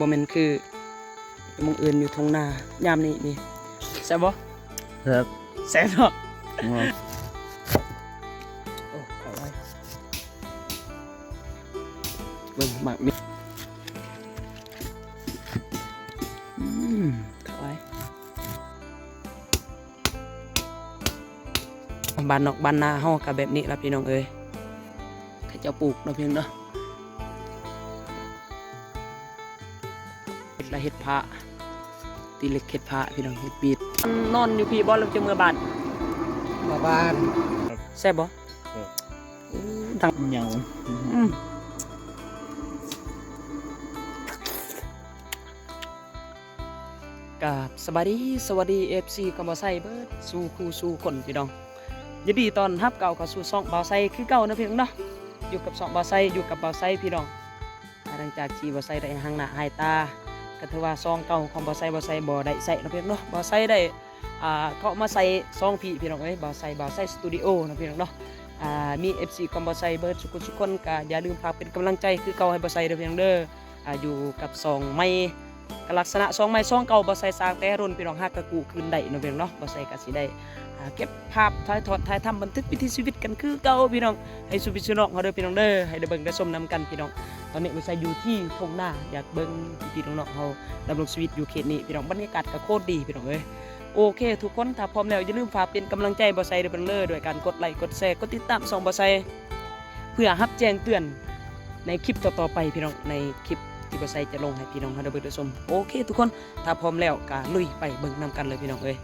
โมเมนต์คือมึงเอินอยู่ทงนายามนี้นี่แซ่บบ่ครับแซ่บเนาะงอโอ้เข้าไว้เบิ่งหมักมีเข้าไว้บ้านนอกบ้านนาเฮาก็แบบนี้ล่ะพี่น้องเอ้ยเขาเจ้าปลูกเนาะพี่น้องเนาะเฮ็ดละเฮ็ดพระตีเล็กเฮ็ดพระพี่น้องเฮ็ดปีดนอนอยู่พี่บ่เราจะเมื่อบ้าน มาบ้าน แซ่บบ่ดัง เหนียว กับสวัสดี FC กับบอไซเบิร์ดสู่คู่สู่คนพี่น้องยินดีตอนรับเก่ากับสู่ซ่องบอไซคือเก่านะพี่น้องเนาะอยู่กับซ่องบอไซอยู่กับบอไซพี่น้องหลังจากที่บอไซได้หางหน้าหายตาก็ถือว่าซองเก่าของบอไซบ่ได้ใส่นะพี่น้องเนาะบอไซได้เขามาใส่ซองพี่น้องเอ้ยบอไซสตูดิโอนะพี่น้องเนาะมี FC กับบอไซเบิร์ดสุขคนก็อย่าลืมฝากเป็นกำลังใจคือเก่าให้บอไซเด้อพี่น้องเด้ออยู่กับซองไม่ลักษณะซองไม้ซองเก่าบ่ใส่สร้างแต่รุ่นพี่น้องฮักกะกูคืนได้เนาะพี่น้องเนาะบ่ใส่ก็สิได้เก็บภาพถ่ายทำบันทึกวิถีชีวิตกันคือเก่าพี่น้องให้สุพิสุน้องเฮาเด้อพี่น้องเด้อให้ได้เบิ่งได้ชมนํกันพี่น้องตอนนี้บ่ใส่อยู่ที่ทุ่งนาอยากเบิ่งพี่น้องๆเฮาดำรงชีวิตอยู่เขตนี้พี่น้องบรรยากาศก็โคตรดีพี่น้องเอ้ยโอเคทุกคนถ้าพร้อมแล้วอย่าลืมฝากเป็นกำลังใจบ่ใส่เด้อพี่น้องเด้อด้วยการกดไลค์กดแชร์กดติดตามช่องบ่ใส่เพื่อรับแจ้งเตือนในคลิปต่อๆไปพี่น้องในคลิปที่บอไซจะลงให้พี่น้องให้ได้เบิ่งได้ชมโอเคทุกคนถ้าพร้อมแล้วก็ลุยไปเบิ่งนำกันเลยพี่น้องเอ้ย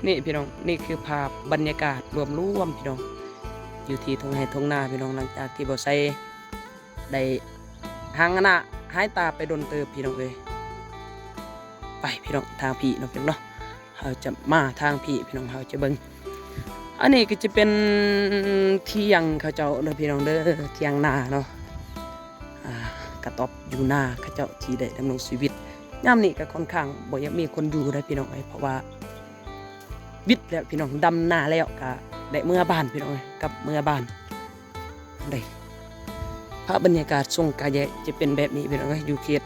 นี่พี่น้องนี่คือภาพบรรยากาศรวมพี่น้องอยู่ที่ทุ่งไร่ทุ่งนาพี่น้องหลังจากที่บอไซได้หางหน้าหายตาไปโดนเติบพี่น้องเอ้ยไปพี่น้องทางพี่น้องพี่น้องเนาะเราจะมาทางพี่น้องเราจะเบิ่งอันนี้ก็จะเป็นเที่ยงเขาเจ้าเด้อพี่น้องเด้อเที่ยงนาเนาะกระต๊อบอยู่หน้าเขาเจ้าที่ได้ดำรงชีวิตย่ำนี้ก็ค่อนข้างบ่อยากมีคนอยู่ได้พี่น้องเพราะว่าวิทย์แล้วพี่น้องดำหน้าแล้วก็ได้เมื่อบ้านพี่น้องกับเมื่อบ้านได้ภาพบรรยากาศช่วงกายจะเป็นแบบนี้พี่น้องอยู่เขต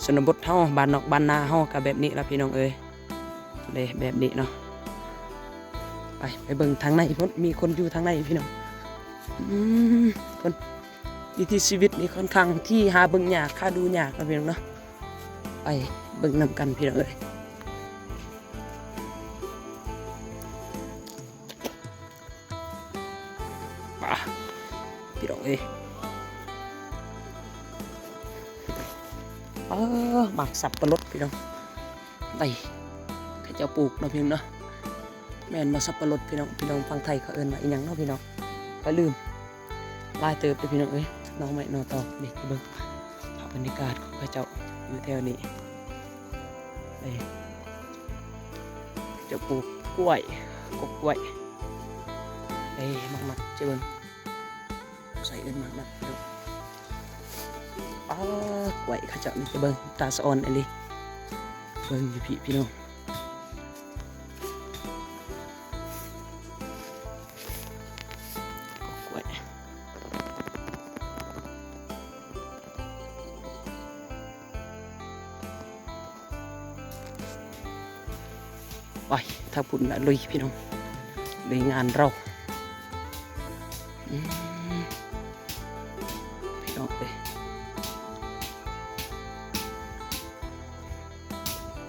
ชนบทเฮาบ้านนอกบ้านนาเฮาก็แบบนี้ละพี่น้องได้แบบนี้เนาะไปเบิ่งทางในพุ่นมีคนอยู่ทางในพี่น้องคนวิถีชีวิตนี่ค่อนข้างที่หาเบิ่งยากค่าดูยากนะพี่น้องเนาะไปเบิ่งนำกันพี่น้องป่ะพี่น้องหมักสับปะรดพี่น้องไปข้าเจ้าปลูกนะพี่น้องเนาะแม่นมาสับปะรดพี่น้องฟังไทยเขาเอิ้นว่าอีหยังเนาะพี่น้องก็ลืมลายเติบไปพี่น้องน้องไม่นอต่อนี่เบิ่งภาพบรรยากาศของพระเจ้าอยู่แถวนี้จะปลูกกล้วยกกล้วยมักจะเบิ่งใส่เอิ้นมักพี่น้องกล้วยเขาเจ้านี่จะเบิ่งตาสะออนอะไรเบิ่งอยู่พี่น้องไปถ้าพุ่นละลุยพี่น้องลุยงานเราพี่น้อง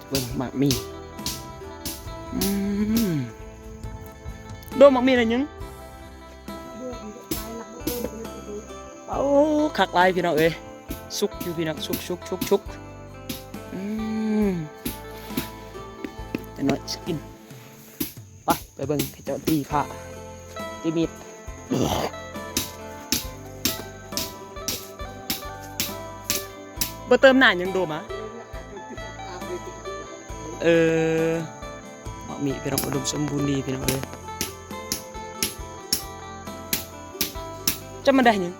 เบิ่งหมากมีโดนหมากมีอะไรยังเอาขักลายพี่น้องสุกอยู่พี่น้องชุกน้อยสกินไปเบิ่งเจ้าตีผ้าตีมีดบ่เติมหน้ายังโดมามีพี่น้องอุดมสมบูรณ์ดีพี่น้องจะมาได้ยัง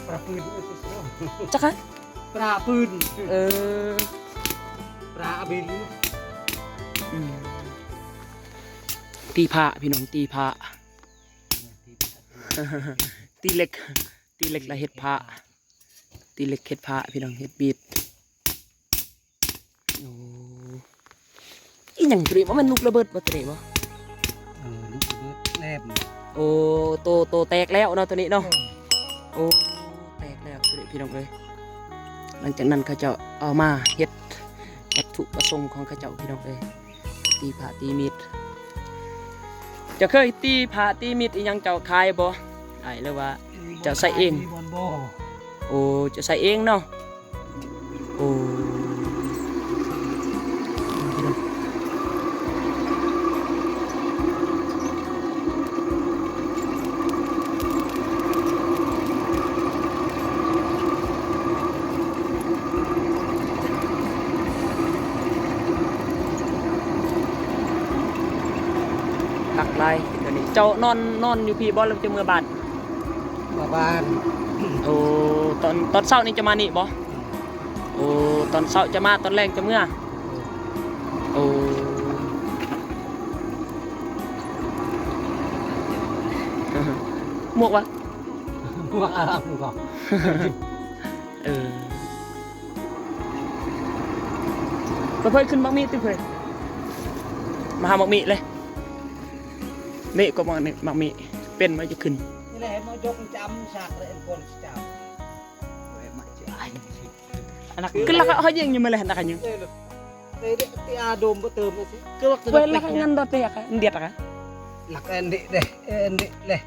ปลาปืนจักคะปลาปืนปลาบินตีผ้าพี่น้องตีผ้าตีเล็กละเฮ็ดผ้า ตีเหล็กเข็ดผ้าพี่น้องเฮ็ดบีดโอ้อีหยังตรีว่ามันลูกระเบิดบ่ตรีบ่ ลูกเบิดแนบ โอ้โตแตกแล้วเนาะตัวนี้เนาะโอ้แตกแล้วตรีพี่น้องเอ้ยหลังจากนั้นเขาเจ้าเอามาเฮ็ดวัตถุประสงค์ของเขาเจ้าพี่น้องเอ้ยตีผ้าตีมีดจะเคยตีผ้าตีมีดอีหยังเจ้าขายบ่ไอ้หรือว่า จะใส่เอง บอลบ่ โอ้จะใส่เองเนาะโอ้หลักลายเดี๋ยวนี้เจ้านอนอยู่พี่บ่แล้วจะเมื่อบาด มาบ้าน โอ้ตอนเช้านี่จะมานี่บ่โอ้ตอนเช้าจะมาตอนแรงจะเมื่อโอ้หมวกวะ ว่าอาบก่อน เออเพื่อนขึ้นมักมีติเพื่อนมาหามักมีเลยเมฆก็มักมีเป็นมาจะขึ้น นี่แหละมายกจำฉากเลยคนจำเว้ยมาจะไอ้ ขึ้นแล้วเขายิงอยู่มาเลยนะครับยัง เตะตีอาดมก็เติมมาสิ ก็เวลางั้นดอเตะกันเดียดกัน หลักเอ็นดิเด้เอ็นดิเลย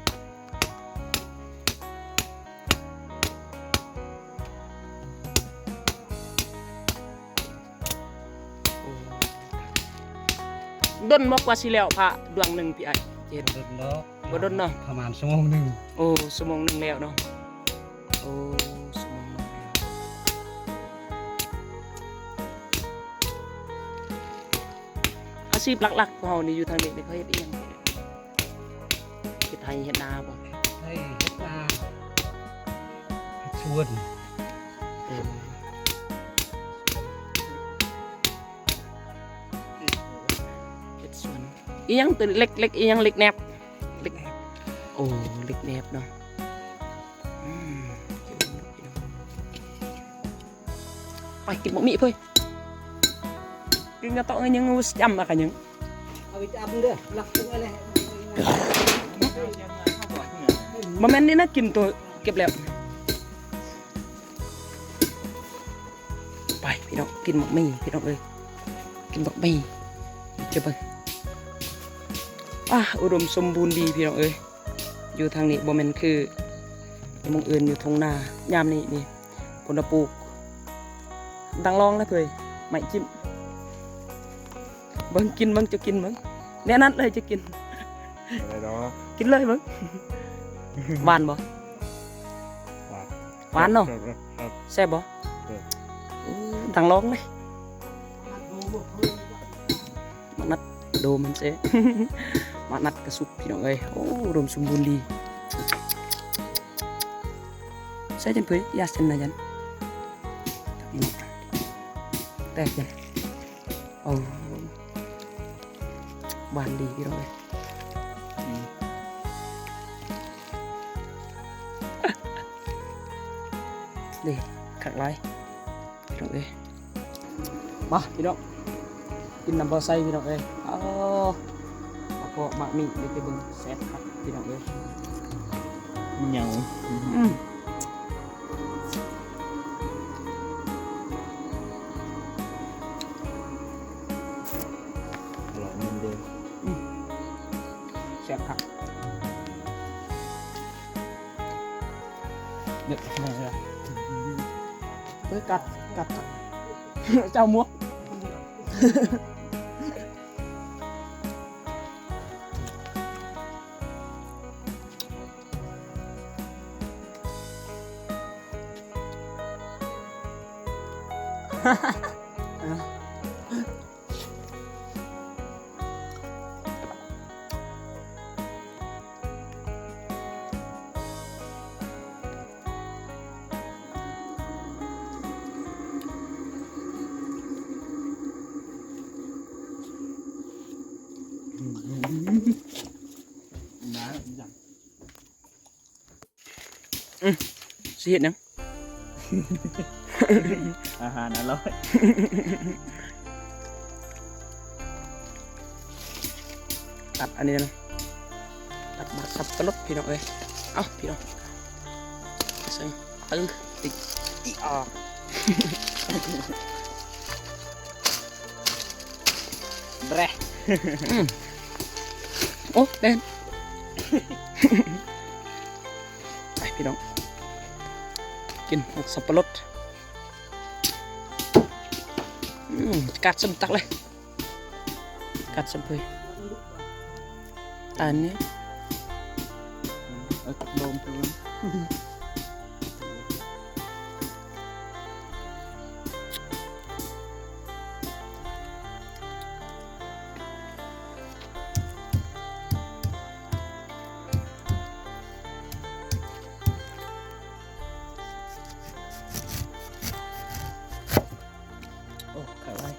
ด้นมกว่าสิแล้วพระดวงหนึ่งพี่ไอเจ็ด โดนเนาะ บ่โดนเนาะ ประมาณชั่วโมงหนึ่ง โอ้สมองหนึ่งแล้วเนาะโอ้สมองหนึ่งแล้วอาชีพหลักๆของเรานี่อยู่ทางนี้เขาเฮ็ดอีหยังเฮ็ดไทยเฮ็ดนาบ่ ให้เฮ็ดนาเฮ็ดชวน เออเฮ็ดสวนอีหยังตัวเล็กๆอีหยังเล็กแนบเล็กโอ้เล็กแนบเนาะอืมไปกินบะหมี่เพิ่นกินกระต่อยังงูจำอะไรยัง เอาไปจำเด้อหลักตัวอะไร บะแม่นนี่นะกินตัวเก็บแล้วไปพี่น้องกินบะหมี่พี่น้องเอ้ยกินบะหมี่จะเบิ่งอุดมสมบูรณ์ดีพี่น้องเอ้ยอยู่ทางนี้บะแม่นคือมองเอินอยู่ทงนายามนี้นี่ผลปลูกดังรองนะเพื่อนไม่จิ้มเบิ่งกินเบิ่งจะกินเบิ่งแน่นัดเลยจะกิน อะไรเนาะ กินเลยเบิ่งหวานบ่หวานเนาะ ครับ แซ่บบ่โอ้ดังร้องเลยมานัดโดมันเซ่ มานัดกระสุกพี่น้องเอ้ยโอ้รวมสมบูรณ์ดีใช่จันเพื่อยาเส้นนะจันแตกจันโอ้หวานดีพี่น้องเอ้ยนี่ขักไรพี่น้องเอ้ยมาพี่น้องกินน้ำปลาไส้พี่น้องเอ้ยมาพอมามีเด็กไปเบิ่งแซ่บครับพี่น้องเอ้ย เหนียว อร่อยเหมือนเดิม แซ่บครับเด็ดขนาดนี้เฮ้ยกัด เจ้ามุก น้ำจัง สิเห็นยัง อาหารอร่อย ตัดอันนี้นะตัดบาดสับปะรดพี่น้องเอ้ยเอ้าพี่น้องซึ่งตึงติดอีออก แบะ โอ้เล่น ไปพี่น้องกินหกสับปะรดกัดสมตักเลยกัดสมเพยตาเนี้ย เอาโดมไปแล้ว โอ้ขายไว้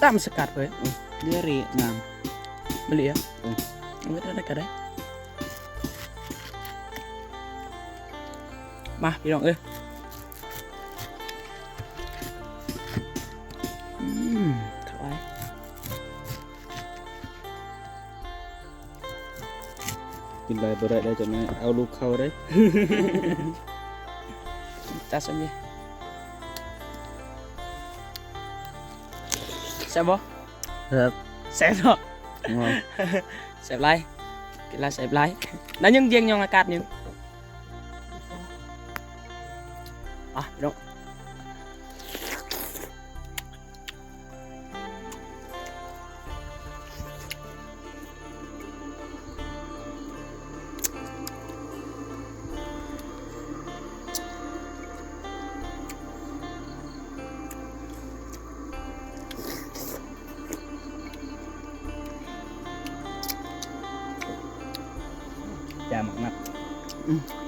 ตามสกัดเว้ย เนื้อรีงาม มาเหลียไม่ได้กันได้มาพี่น้องเอ้ยเข้าไว้ กินอะไรบ่ได้จนเอาลูกเข้าได้ ตาสมีแซ่บบ่ ครับ แซ่บเนาะ งอ แซ่บไรกินไรแซ่บไรนั่นยังเยียงยังอากาศอยู่อ่ะพี่น้องจามักนัก อืม